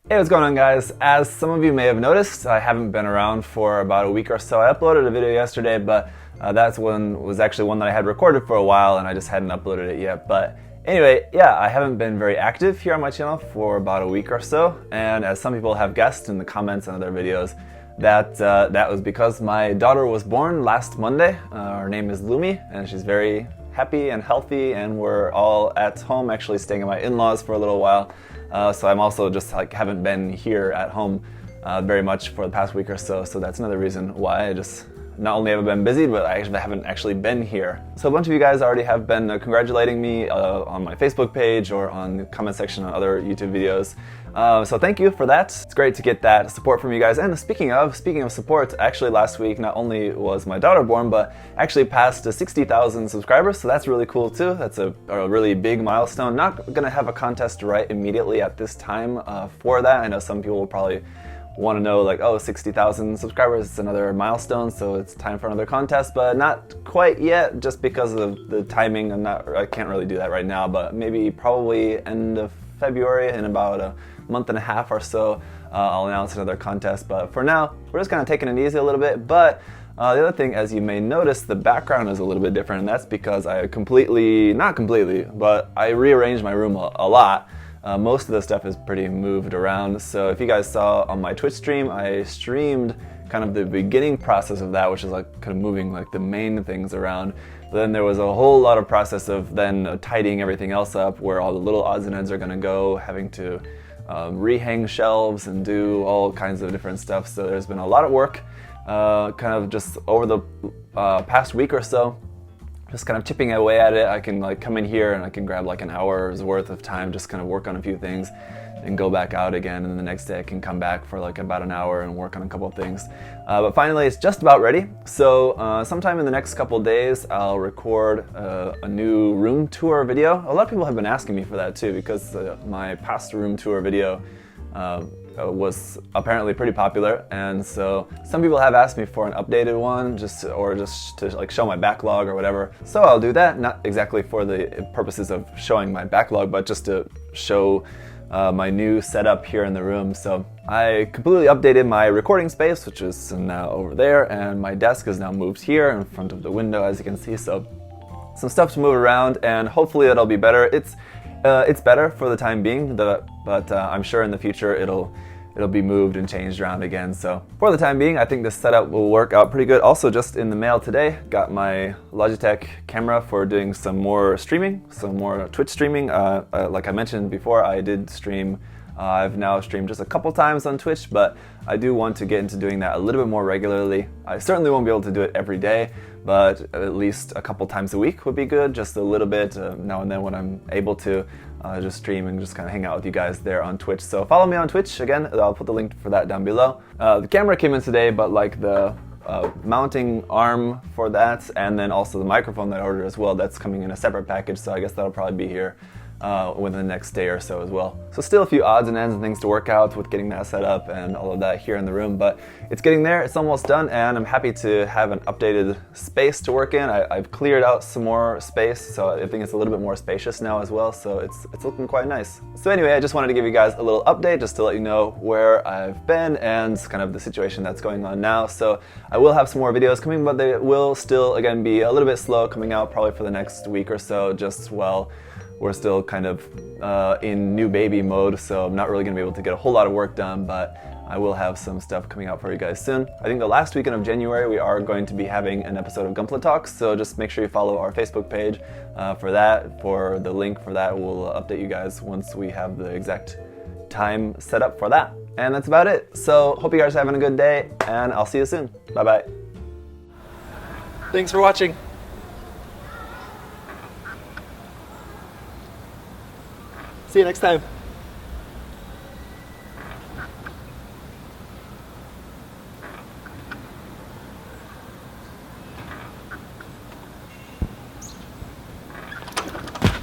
Hey, what's going on, guys? As some of you may have noticed, I haven't been around for about a week or so. I uploaded a video yesterday, but that's one was actually one that I had recorded for a while and I just hadn't uploaded it yet. But anyway, yeah, I haven't been very active here on my channel for about a week or so. And as some people have guessed in the comments on other videos, that was because my daughter was born last Monday. Her name is Lumi, and she's very happy and healthy, and we're all at home, actually staying at my in-laws for a little while. So I'm also just haven't been here at home very much for the past week or so. So that's another reason why I just not only have I been busy, but I haven't actually been here. So a bunch of you guys already have been congratulating me on my Facebook page or on the comment section on other YouTube videos. So thank you for that. It's great to get that support from you guys. And speaking of support, actually last week not only was my daughter born, but actually passed 60,000 subscribers. So that's really cool too. That's a really big milestone. Not gonna have a contest right immediately at this time for that. I know some people will probably want to know, like, oh, 60,000 subscribers, it's another milestone, so it's time for another contest, but not quite yet, just because of the timing. I can't really do that right now, but maybe probably end of February, in about a month and a half or so, I'll announce another contest. But for now, we're just kind of taking it easy a little bit. But the other thing, as you may notice, the background is a little bit different, and that's because I not completely, but I rearranged my room a lot. Most of the stuff is pretty moved around. So if you guys saw on my Twitch stream, I streamed kind of the beginning process of that, which is like kind of moving like the main things around. But then there was a whole lot of process of then tidying everything else up, where all the little odds and ends are gonna go, having to rehang shelves and do all kinds of different stuff. So there's been a lot of work kind of just over the past week or so. Just kind of chipping away at it. I can like come in here and I can grab like an hour's worth of time, just kind of work on a few things and go back out again. And then the next day I can come back for like about an hour and work on a couple of things. But finally, it's just about ready. So sometime in the next couple of days, I'll record a new room tour video. A lot of people have been asking me for that too, because my past room tour video was apparently pretty popular, and so some people have asked me for an updated one, just to like show my backlog or whatever. So I'll do that, not exactly for the purposes of showing my backlog, but just to show my new setup here in the room. So I completely updated my recording space, which is now over there, and my desk is now moved here in front of the window, as you can see. So some stuff to move around, and hopefully it'll be better. It's better for the time being, but I'm sure in the future it'll be moved and changed around again. So for the time being, I think this setup will work out pretty good. Also, just in the mail today, got my Logitech Camera for doing some more streaming, some more Twitch streaming. Like I mentioned before, I did stream. I've now streamed just a couple times on Twitch, but I do want to get into doing that a little bit more regularly. I certainly won't be able to do it every day, but at least a couple times a week would be good. Just a little bit now and then when I'm able to just stream and just kind of hang out with you guys there on Twitch. So follow me on Twitch. Again, I'll put the link for that down below. The camera came in today, but like the mounting arm for that, and then also the microphone that I ordered as well, that's coming in a separate package. So I guess that'll probably be here within the next day or so as well. So still a few odds and ends and things to work out with getting that set up and all of that here in the room, but it's getting there. It's almost done, and I'm happy to have an updated space to work in. I've cleared out some more space, so I think it's a little bit more spacious now as well, so it's looking quite nice. So anyway, I just wanted to give you guys a little update just to let you know where I've been and kind of the situation that's going on now. So I will have some more videos coming, but they will still, again, be a little bit slow coming out probably for the next week or so, just while we're still kind of in new baby mode, so I'm not really gonna be able to get a whole lot of work done, but I will have some stuff coming out for you guys soon. I think the last weekend of January, we are going to be having an episode of Gunpla Talks, so just make sure you follow our Facebook page for that. For the link for that, we'll update you guys once we have the exact time set up for that. And that's about it. So hope you guys are having a good day, and I'll see you soon. Bye-bye. Thanks for watching. See you next time.